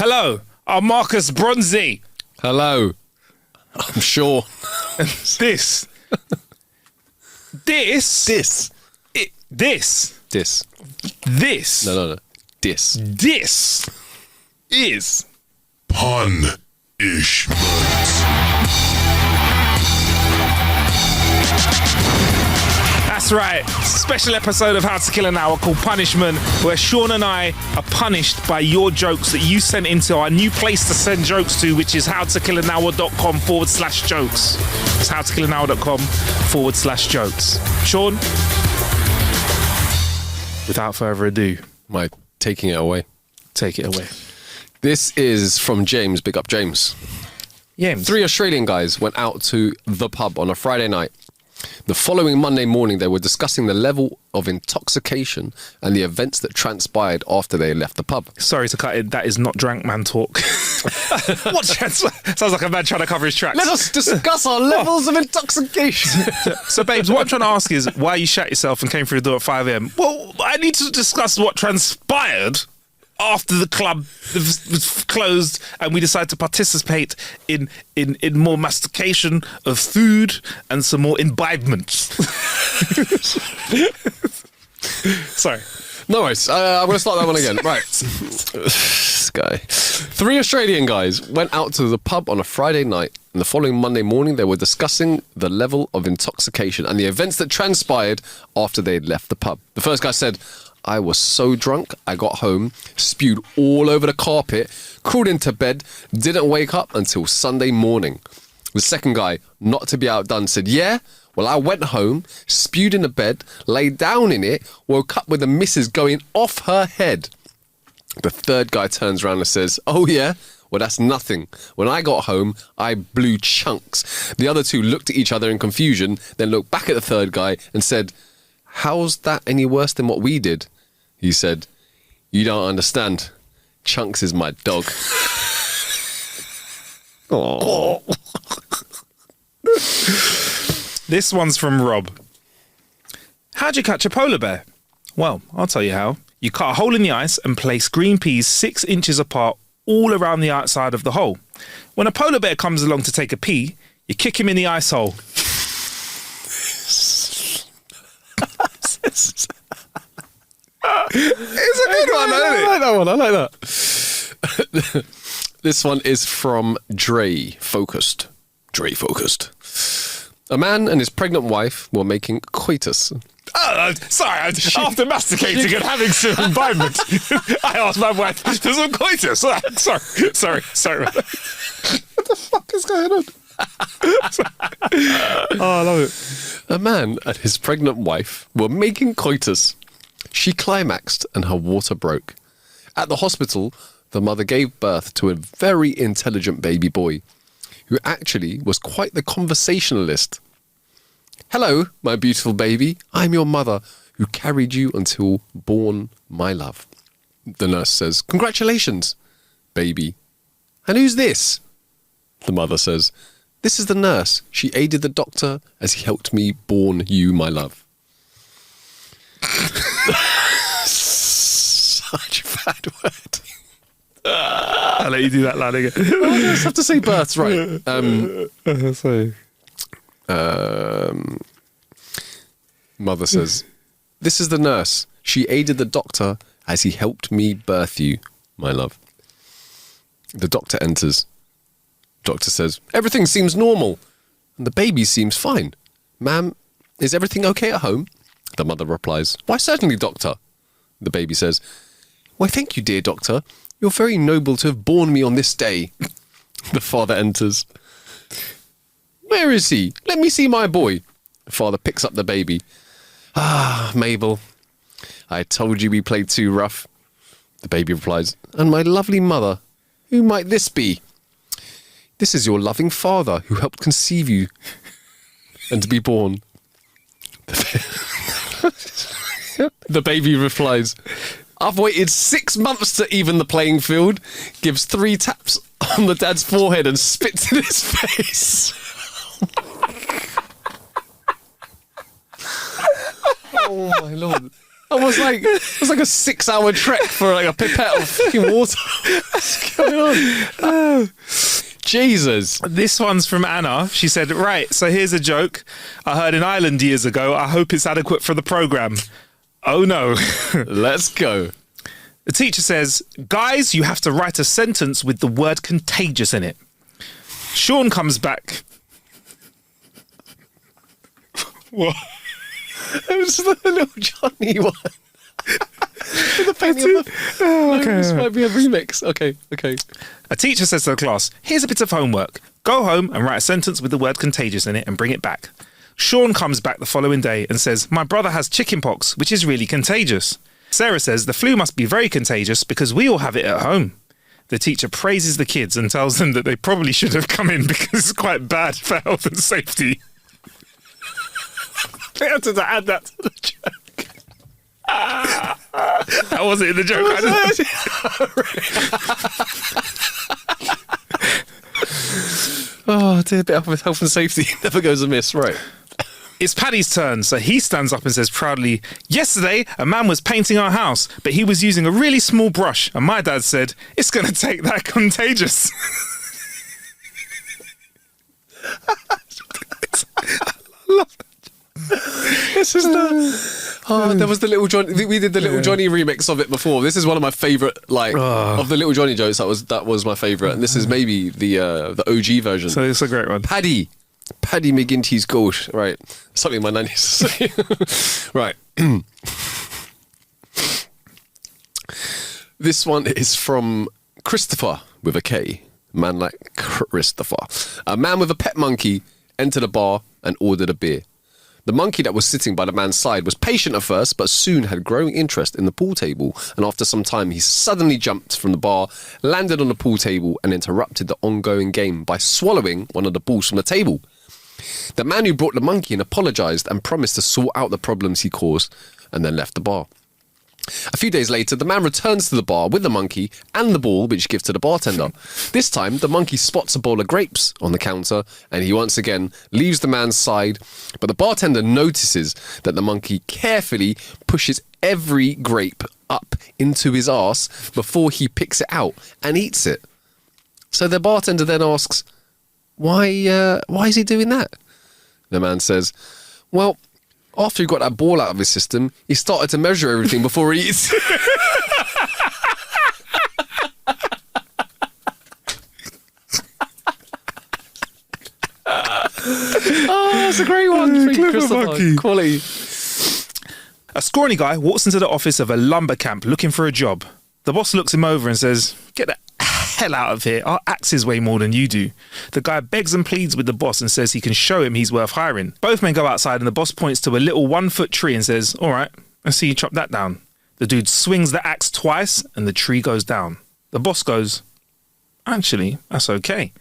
Hello, I'm Marcus Bronzy. Hello. I'm sure. This. No. This. This is Punishment. That's right. Special episode of How to Kill an Hour called Punishment, where Sean and I are punished by your jokes that you sent into our new place to send jokes to, which is howtokillanhour.com/jokes. It's howtokillanhour.com/jokes. Sean, without further ado, Taking it away. take it away. This is from James. Big up, James. James. 3 Australian guys went out to the pub on a Friday night. The following Monday morning, they were discussing the level of intoxication and the events that transpired after they left the pub. Sorry to cut in, that is not drank man talk. What sounds like a man trying to cover his tracks. Let us discuss our levels of intoxication. So, babes, what I'm trying to ask is why you shat yourself and came through the door at 5 a.m. Well, I need to discuss what transpired after the club was closed and we decided to participate in more mastication of food and some more imbibement. Sorry. No worries. I'm going to start that one again. Right. This guy. 3 Australian guys went out to the pub on a Friday night, and the following Monday morning they were discussing the level of intoxication and the events that transpired after they had left the pub. The first guy said, I was so drunk, I got home, spewed all over the carpet, crawled into bed, didn't wake up until Sunday morning. The second guy, not to be outdone, said, yeah, well, I went home, spewed in the bed, laid down in it, woke up with the missus going off her head. The third guy turns around and says, oh yeah? Well, that's nothing. When I got home, I blew chunks. The other two looked at each other in confusion, then looked back at the third guy and said, how's that any worse than what we did? He said, you don't understand. Chunks is my dog. Oh. This one's from Rob. How'd you catch a polar bear? Well, I'll tell you how. You cut a hole in the ice and place green peas 6 inches apart all around the outside of the hole. When a polar bear comes along to take a pee, you kick him in the ice hole. It's a good one, isn't it? I like that one. I like that. This one is from Dre Focused. A man and his pregnant wife were making coitus. Sorry, after masticating and having some environment, I asked my wife for some coitus. Sorry. What the fuck is going on? Oh, I love it. A man and his pregnant wife were making coitus. She climaxed and her water broke. At the hospital, the mother gave birth to a very intelligent baby boy, who actually was quite the conversationalist. Hello, my beautiful baby. I'm your mother, who carried you until born, my love. The nurse says, congratulations, baby. And who's this? The mother says, this is the nurse. She aided the doctor as he helped me born you, my love. Such a bad word. I'll let you do that line again. I just have to say births, right. Mother says, this is the nurse. She aided the doctor as he helped me birth you, my love. The doctor enters. Doctor says, everything seems normal. And the baby seems fine. Ma'am, is everything okay at home? The mother replies, why certainly, doctor. The baby says, why thank you, dear doctor. You're very noble to have borne me on this day. The father enters. Where is he? Let me see my boy. The father picks up the baby. Ah, Mabel, I told you we played too rough. The baby replies, and my lovely mother, who might this be? This is your loving father who helped conceive you and to be born. The baby replies, I've waited 6 months to even the playing field, gives 3 taps on the dad's forehead and spits in his face. Oh my lord. It was like a 6-hour trek for like a pipette of fucking water. What's going on? Jesus. This one's from Anna. She said, right, so here's a joke I heard in Ireland years ago. I hope it's adequate for the programme. Oh no. Let's go. The teacher says, guys, you have to write a sentence with the word contagious in it. Sean comes back. What? It was the little Johnny one. The painting of the... okay. This might be a remix. Okay. A teacher says to the class, here's a bit of homework. Go home and write a sentence with the word contagious in it and bring it back. Sean comes back the following day and says, my brother has chickenpox, which is really contagious. Sarah says, the flu must be very contagious because we all have it at home. The teacher praises the kids and tells them that they probably should have come in because it's quite bad for health and safety. They had to add that to the joke. That wasn't in the joke. Oh, dear, bit of health and safety never goes amiss, right? It's Paddy's turn, so he stands up and says proudly, yesterday a man was painting our house, but he was using a really small brush, and my dad said, it's going to take that contagious. This is there was the Little Johnny. We did the Little Johnny remix of it before. This is one of my favourite, of the Little Johnny jokes. That was my favourite, and this is maybe the OG version. So it's a great one. Paddy McGinty's goat. Right, something my nan used to say. Right. This one is from Christopher with a K. Man like Christopher. A man with a pet monkey entered a bar and ordered a beer. The monkey that was sitting by the man's side was patient at first, but soon had growing interest in the pool table, and after some time he suddenly jumped from the bar, landed on the pool table, and interrupted the ongoing game by swallowing one of the balls from the table. The man who brought the monkey in apologised and promised to sort out the problems he caused, and then left the bar. A few days later, the man returns to the bar with the monkey and the ball, which he gives to the bartender. This time, the monkey spots a bowl of grapes on the counter, and he once again leaves the man's side, but the bartender notices that the monkey carefully pushes every grape up into his arse before he picks it out and eats it. So the bartender then asks, why is he doing that? The man says, well, after he got that ball out of his system, he started to measure everything before he eats. Oh, that's a great one. Monkey. Quality. A scrawny guy walks into the office of a lumber camp looking for a job. The boss looks him over and says, get the hell out of here. Our axes weigh more than you do. The guy begs and pleads with the boss and says he can show him he's worth hiring. Both men go outside and the boss points to a little 1-foot tree and says, all right, I see you chop that down. The dude swings the axe twice and the tree goes down. The boss goes, actually, that's okay.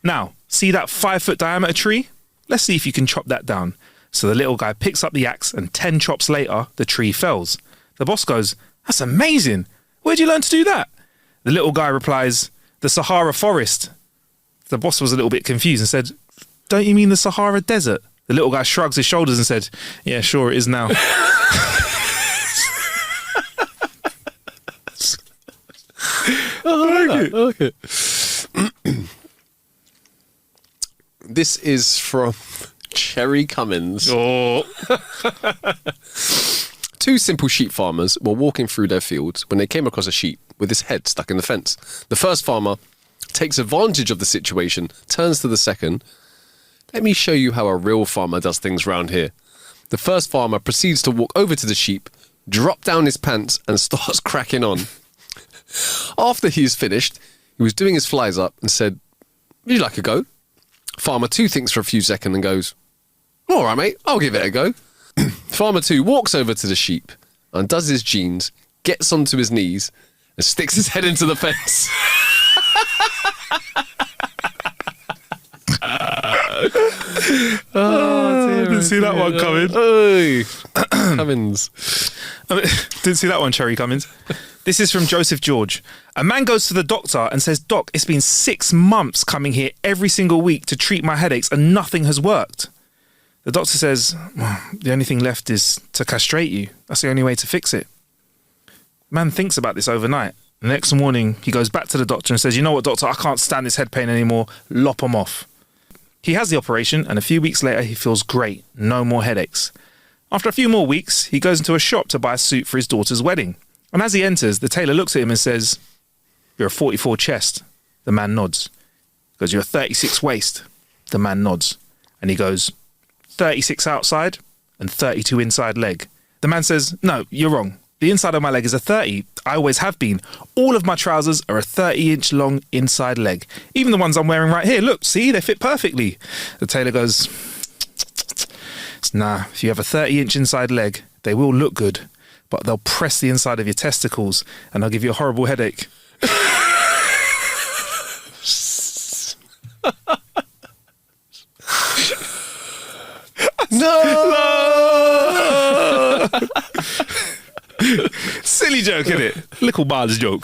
Now, see that 5-foot diameter tree? Let's see if you can chop that down. So the little guy picks up the axe and 10 chops later, the tree fells. The boss goes, that's amazing. Where'd you learn to do that? The little guy replies, the Sahara forest. The boss was a little bit confused and said, don't you mean the Sahara desert? The little guy shrugs his shoulders and said, yeah, sure it is now. I like it. This is from Cherry Cummins. Oh. Two simple sheep farmers were walking through their fields when they came across a sheep with his head stuck in the fence. The first farmer takes advantage of the situation, turns to the second. Let me show you how a real farmer does things round here. The first farmer proceeds to walk over to the sheep, drop down his pants and starts cracking on. After he's finished, he was doing his flies up and said, would you like a go? Farmer 2 thinks for a few seconds and goes, all right, mate, I'll give it a go. Farmer 2 walks over to the sheep, undoes his jeans, gets onto his knees, and sticks his head into the fence. Oh, didn't see that one coming. Hey. Cummins. Didn't see that one, Cherry Cummins. This is from Joseph George. A man goes to the doctor and says, Doc, it's been 6 months coming here every single week to treat my headaches and nothing has worked. The doctor says, well, the only thing left is to castrate you. That's the only way to fix it. Man thinks about this overnight. The next morning, he goes back to the doctor and says, you know what, doctor, I can't stand this head pain anymore. Lop him off. He has the operation, and a few weeks later, he feels great. No more headaches. After a few more weeks, he goes into a shop to buy a suit for his daughter's wedding. And as he enters, the tailor looks at him and says, you're a 44 chest. The man nods. He goes, you're a 36 waist. The man nods. And he goes, 36 outside and 32 inside leg. The man says, no, you're wrong. The inside of my leg is a 30. I always have been. All of my trousers are a 30-inch long inside leg. Even the ones I'm wearing right here. Look, see, they fit perfectly. The tailor goes, nah, if you have a 30-inch inside leg, they will look good, but they'll press the inside of your testicles and they'll give you a horrible headache. No! Silly joke, isn't it? Little Bar's joke.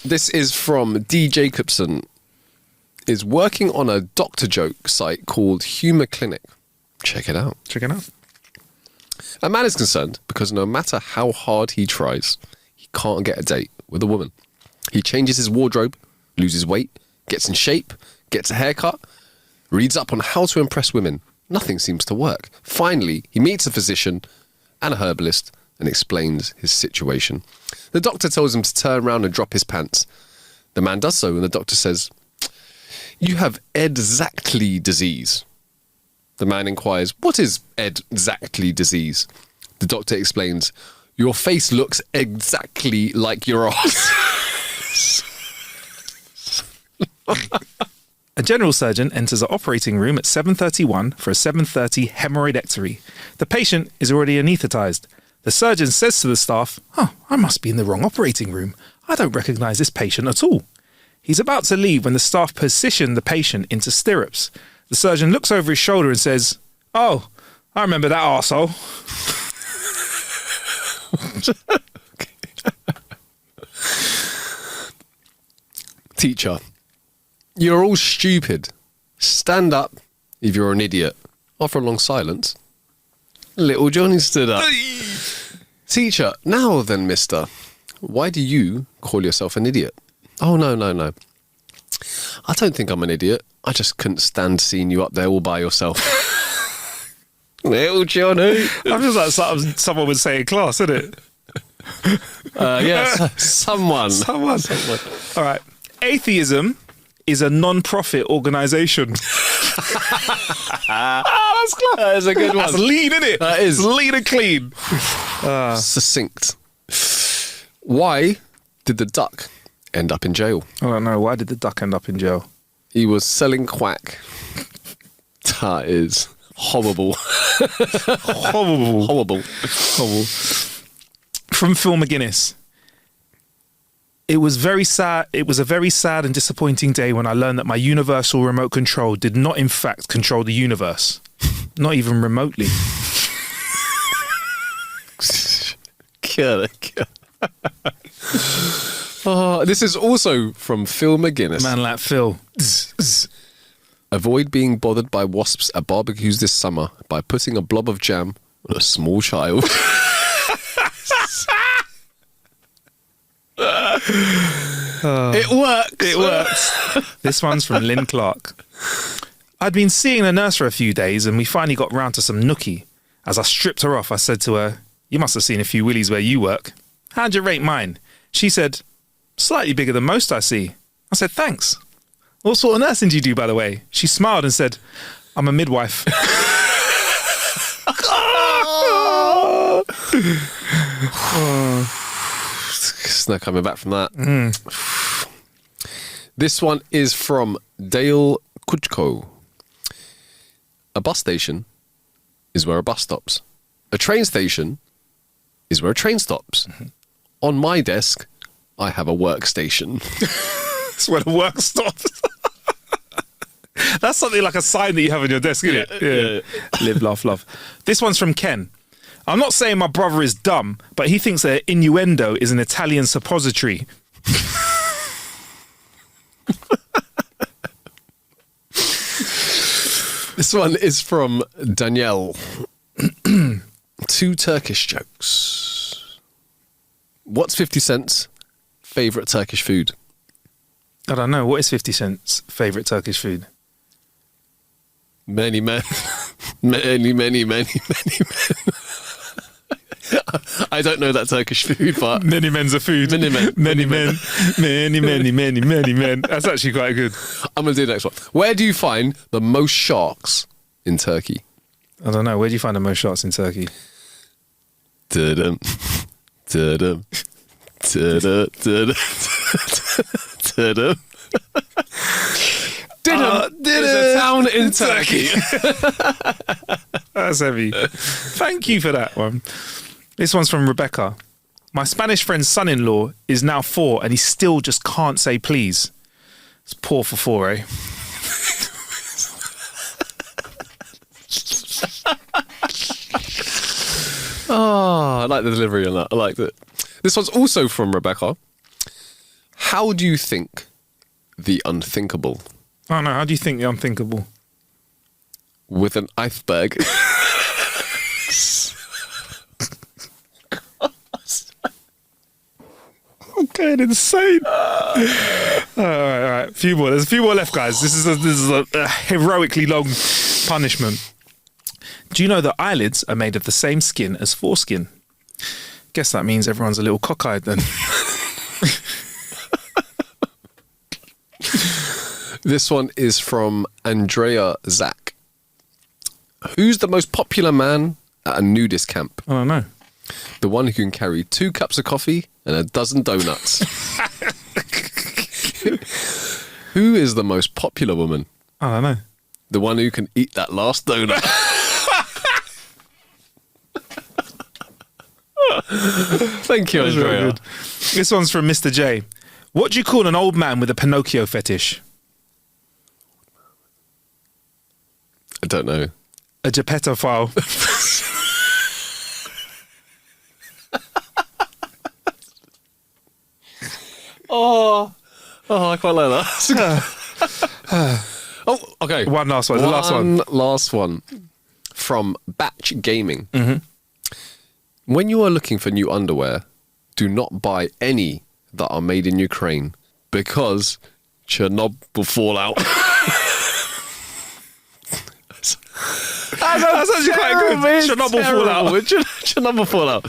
This is from D. Jacobson. Is working on a doctor joke site called Humour Clinic. Check it out. Check it out. A man is concerned because no matter how hard he tries, he can't get a date with a woman. He changes his wardrobe, loses weight, gets in shape, gets a haircut, reads up on how to impress women. Nothing seems to work. Finally, he meets a physician and a herbalist and explains his situation. The doctor tells him to turn around and drop his pants. The man does so, and the doctor says, you have exactly disease. The man inquires, what is exactly disease? The doctor explains, your face looks exactly like your ass. A general surgeon enters an operating room at 7:31 for a 7:30 hemorrhoidectomy. The patient is already anaesthetised. The surgeon says to the staff, oh, I must be in the wrong operating room. I don't recognise this patient at all. He's about to leave when the staff position the patient into stirrups. The surgeon looks over his shoulder and says, oh, I remember that arsehole. Teacher, you're all stupid. Stand up if you're an idiot. After a long silence, little Johnny stood up. Teacher, now then, mister, why do you call yourself an idiot? Oh, no. I don't think I'm an idiot. I just couldn't stand seeing you up there all by yourself. Little Johnny. I'm just like someone would say in class, isn't it? Yes, someone. Someone. All right. Atheism is a non-profit organisation. That's close. That is a good one. That's lean, isn't it? That is. Lean and clean. Succinct. Why did the duck end up in jail? I don't know. Why did the duck end up in jail? He was selling quack. That is horrible. Horrible. From Phil McGuinness. It was very sad. It was a very sad and disappointing day when I learned that my universal remote control did not, in fact, control the universe. Not even remotely. This is also from Phil McGuinness. Man like Phil. Avoid being bothered by wasps at barbecues this summer by putting a blob of jam on a small child. It works. It works. This one's from Lynn Clark. I'd been seeing the nurse for a few days and we finally got round to some nookie. As I stripped her off, I said to her, you must have seen a few willies where you work. How'd you rate mine? She said, slightly bigger than most I see. I said, thanks. What sort of nursing do you do, by the way? She smiled and said, I'm a midwife. It's not coming back from that. This one is from Dale Kuchko. A bus station is where a bus stops. A train station is where a train stops. On my desk, I have a workstation. It's where the work stops. That's something like a sign that you have on your desk, isn't it? Yeah. Live, laugh, love. This one's from Ken. I'm not saying my brother is dumb, but he thinks that innuendo is an Italian suppository. This one is from Danielle. 2 Turkish jokes. What's 50 Cent's favourite Turkish food? I don't know. What is 50 Cent's favourite Turkish food? Many men. many men. I don't know that Turkish food, but... Many men's a food. Many men. Many men. Many men. That's actually quite good. I'm going to do the next one. Where do you find the most sharks in Turkey? I don't know. Where do you find the most sharks in Turkey? Da-dum. Da-dum. Da-dum. Da-dum. Da-dum. There's a town in Turkey. That's heavy. Thank you for that one. This one's from Rebecca. My Spanish friend's son-in-law is now 4 and he still just can't say please. It's poor for 4, eh? Oh, I like the delivery on that. I liked it. This one's also from Rebecca. How do you think the unthinkable? Oh no, how do you think the unthinkable? With an iceberg. I'm going insane. All right. Few more. There's a few more left, guys. This is a heroically long punishment. Do you know that eyelids are made of the same skin as foreskin? Guess that means everyone's a little cockeyed then. This one is from Andrea Zach. Who's the most popular man at a nudist camp? I don't know. The one who can carry 2 cups of coffee and a dozen donuts. Who is the most popular woman? I don't know. The one who can eat that last donut. Thank you, Andrea. Very good. This one's from Mr. J. What do you call an old man with a Pinocchio fetish? I don't know. A Geppettophile. Oh, I quite like that. Oh, okay. One last one. The last one. Last one from Batch Gaming. Mm-hmm. When you are looking for new underwear, do not buy any that are made in Ukraine because Chernobyl fallout. That's actually quite good. Chernobyl fallout. Chernobyl fallout.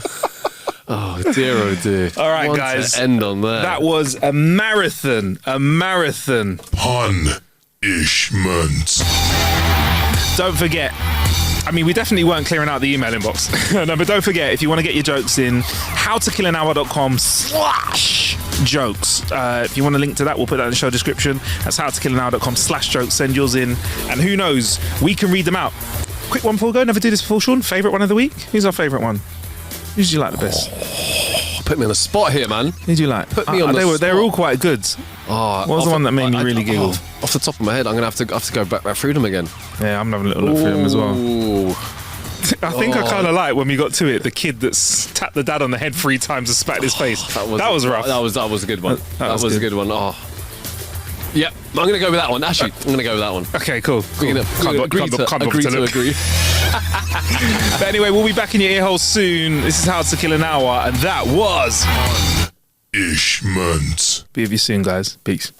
Oh dear. All right, guys. To end on that. That was a marathon. Punishment. Don't forget. I mean, we definitely weren't clearing out the email inbox. No, but don't forget, if you want to get your jokes in, howtokillanhour.com/jokes. If you want a link to that, we'll put that in the show description. That's howtokillanhour.com/jokes. Send yours in. And who knows, we can read them out. Quick one before we go. Never do this before, Sean. Favourite one of the week? Who's our favourite one? Who do you like the best? Put me on the spot here, man. Who do you like? Put me on the spot. They were all quite good. Oh, what was the one that made me really giggle? Off the top of my head, I'm going to have to go back through them again. Yeah, I'm having a little look through them as well. Ooh. I think I kind of like when we got to it, the kid that's tapped the dad on the head 3 times and spat in his face. That was rough. That was a good one. That was a good one. Oh. Yep, I'm going to go with that one. Actually, I'm going to go with that one. Okay, cool. Agree to agree. But anyway, we'll be back in your ear holes soon. This is How to Kill an Hour, and that was... Punishment. Be with you soon, guys. Peace.